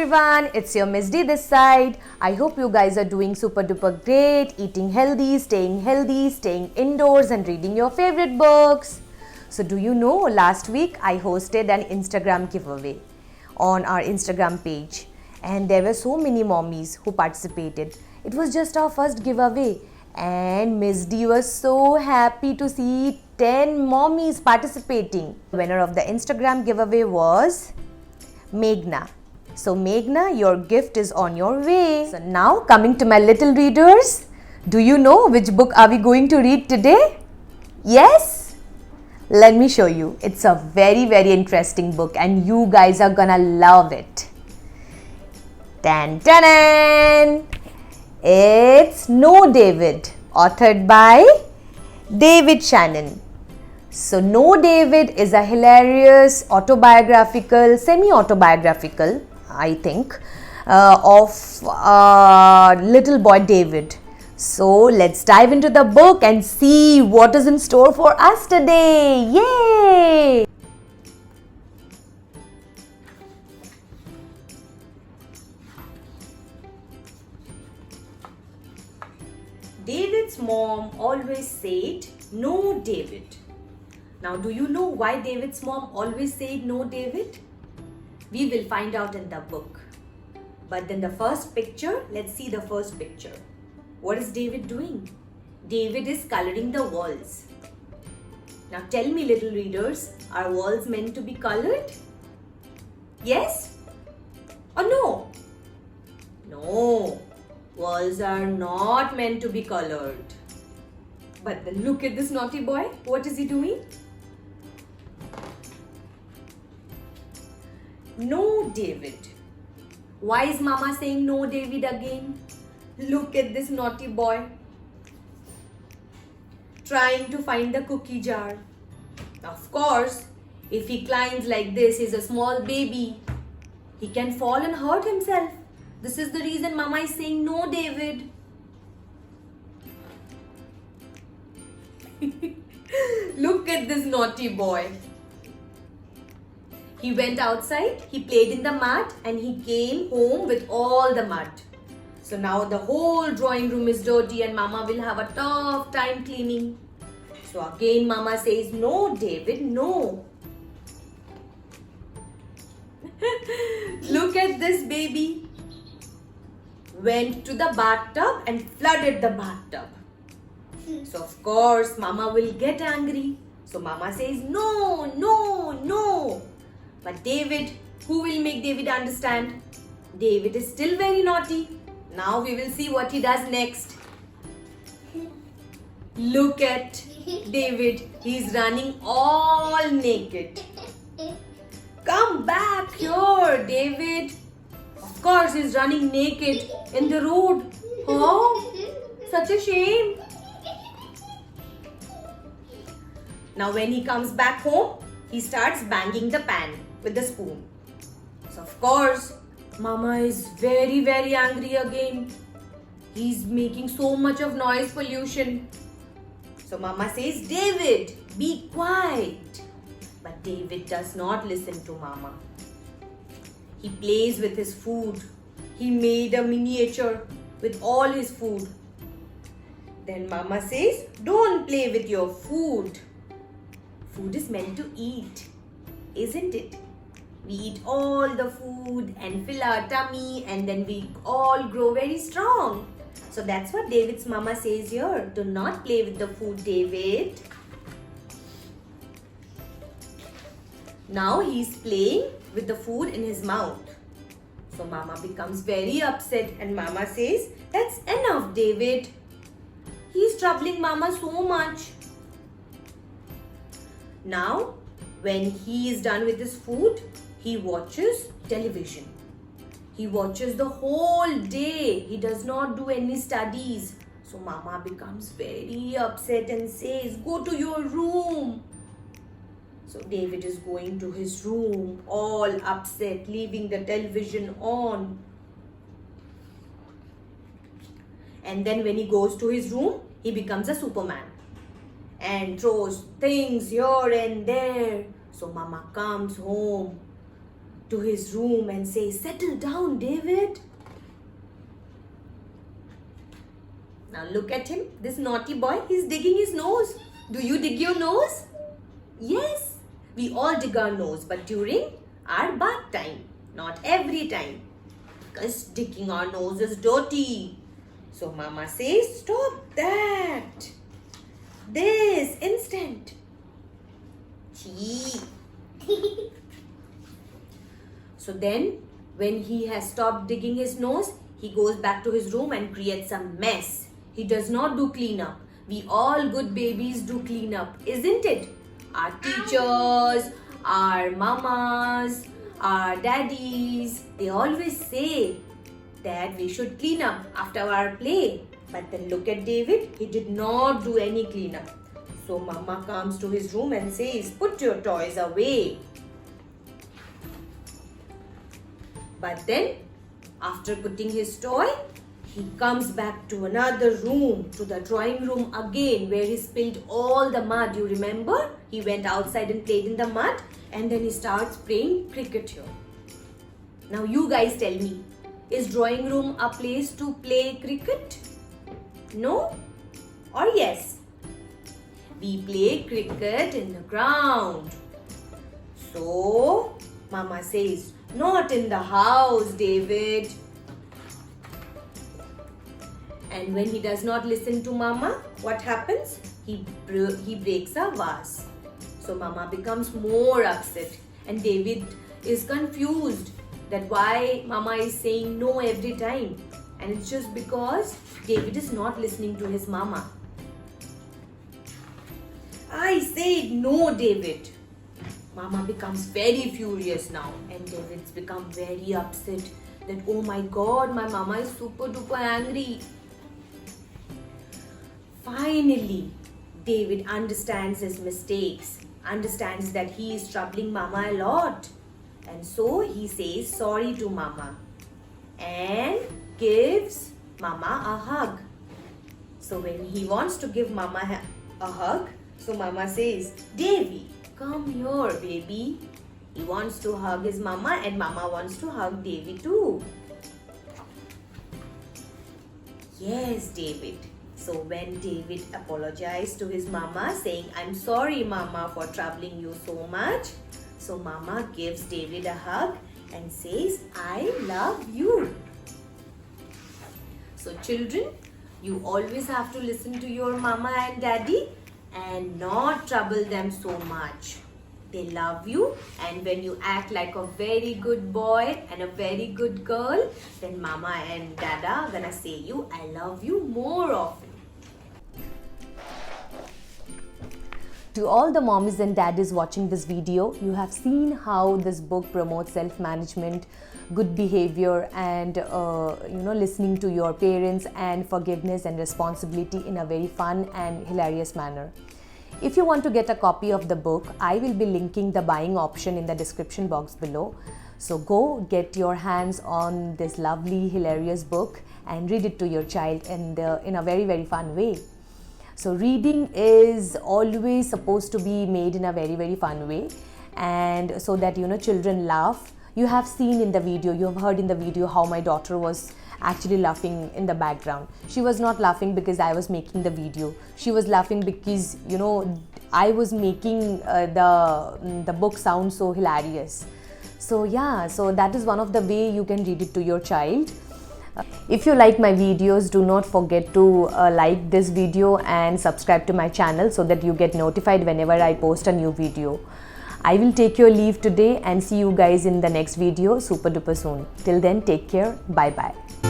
everyone, it's your Miss D this side. I hope you guys are doing super duper great, eating healthy, staying indoors and reading your favorite books. So do you know, last week I hosted an Instagram giveaway on our Instagram page and there were so many mommies who participated. It was just our first giveaway and Miss D was so happy to see 10 mommies participating. The winner of the Instagram giveaway was Meghna. So Meghna, your gift is on your way. So now coming to my little readers, do you know which book are we going to read today? Yes? Let me show you. It's a very interesting book and you guys are gonna love it. Tan tan tan! It's No David, authored by David Shannon. So No David is a hilarious autobiographical, semi-autobiographical, I think, of little boy David. So let's dive into the book and see what is in store for us today. Yay! David's mom always said, "No, David." Now, do you know why David's mom always said no, David? We will find out in the book. But then the first picture, let's see the first picture. What is David doing? David is coloring the walls. Now tell me, little readers, are walls meant to be colored? Yes or no? No, walls are not meant to be colored. But then look at this naughty boy. What is he doing? No, David. Why is Mama saying no, David again? Look at this naughty boy trying to find the cookie jar. Of course, if he climbs like this, he's a small baby. He can fall and hurt himself. This is the reason Mama is saying no, David. Look at this naughty boy. He went outside, he played in the mud and he came home with all the mud. So now the whole drawing room is dirty and Mama will have a tough time cleaning. So again Mama says, no, David, no. Look at this baby. Went to the bathtub and flooded the bathtub. So of course Mama will get angry. So Mama says, no, no, no. But David, who will make David understand? David is still very naughty. Now we will see what he does next. Look at David. He's running all naked. Come back here, David. Of course, he's running naked in the road. Oh, such a shame. Now when he comes back home, he starts banging the pan with the spoon. So of course, Mama is very angry again. He's making so much of noise pollution. So Mama says, David, be quiet. But David does not listen to Mama. He plays with his food. He made a miniature with all his food. Then Mama says, don't play with your food. Food is meant to eat, isn't it? We eat all the food and fill our tummy and then we all grow very strong. So that's what David's Mama says here. Do not play with the food, David. Now he's playing with the food in his mouth. So Mama becomes very upset and Mama says, that's enough, David. He's troubling Mama so much. Now, when he is done with his food, he watches television. He watches the whole day. He does not do any studies. So Mama becomes very upset and says, go to your room. So David is going to his room, all upset, leaving the television on. And then when he goes to his room, he becomes a Superman and throws things here and there. So Mama comes home to his room and says, "Settle down, David." Now look at him, this naughty boy, he's digging his nose. Do you dig your nose? Yes, we all dig our nose, but during our bath time, not every time. Because digging our nose is dirty. So Mama says, "Stop that. This instant." Chee. So then, when he has stopped digging his nose, he goes back to his room and creates a mess. He does not do cleanup. We all good babies do cleanup, isn't it? Our teachers, our mamas, our daddies, they always say that we should clean up after our play. But then look at David, he did not do any cleanup. So Mama comes to his room and says, "Put your toys away." But then, after putting his toy, he comes back to another room, to the drawing room again, where he spilled all the mud. You remember? He went outside and played in the mud, and then he starts playing cricket here. Now you guys tell me, is drawing room a place to play cricket? No? Or yes? We play cricket in the ground. So, Mama says, "Not in the house, David." And when he does not listen to Mama, what happens? He breaks a vase. So Mama becomes more upset, and David is confused that why Mama is saying no every time. And it's just because David is not listening to his Mama. "I said no, David." Mama becomes very furious now, and David's become very upset that, "Oh my God, my Mama is super duper angry." Finally, David understands his mistakes, understands that he is troubling Mama a lot. And so he says sorry to Mama and gives Mama a hug. So when he wants to give Mama a hug, so Mama says, "Davy, come here, baby." He wants to hug his Mama, and Mama wants to hug Davy too. Yes, David. So when David apologized to his Mama, saying, "I'm sorry, Mama, for troubling you so much," so Mama gives David a hug and says, "I love you." So children, you always have to listen to your Mama and Daddy and not trouble them so much. They love you, and when you act like a very good boy and a very good girl, then Mama and Dada are gonna say you, "I love you" more often. To all the mommies and daddies watching this video, you have seen how this book promotes self-management, good behavior, and listening to your parents, and forgiveness and responsibility in a very fun and hilarious manner. If you want to get a copy of the book, I will be linking the buying option in the description box below. So go get your hands on this lovely, hilarious book and read it to your child in a very, very fun way. So reading is always supposed to be made in a very, very fun way, and so that children laugh. You have seen in the video, you have heard in the video how my daughter was actually laughing in the background. She was not laughing because I was making the video. She was laughing because I was making the book sound so hilarious. So yeah, so that is one of the way you can read it to your child. If you like my videos, do not forget to like this video and subscribe to my channel so that you get notified whenever I post a new video. I will take your leave today and see you guys in the next video super duper soon. Till then, take care. Bye bye.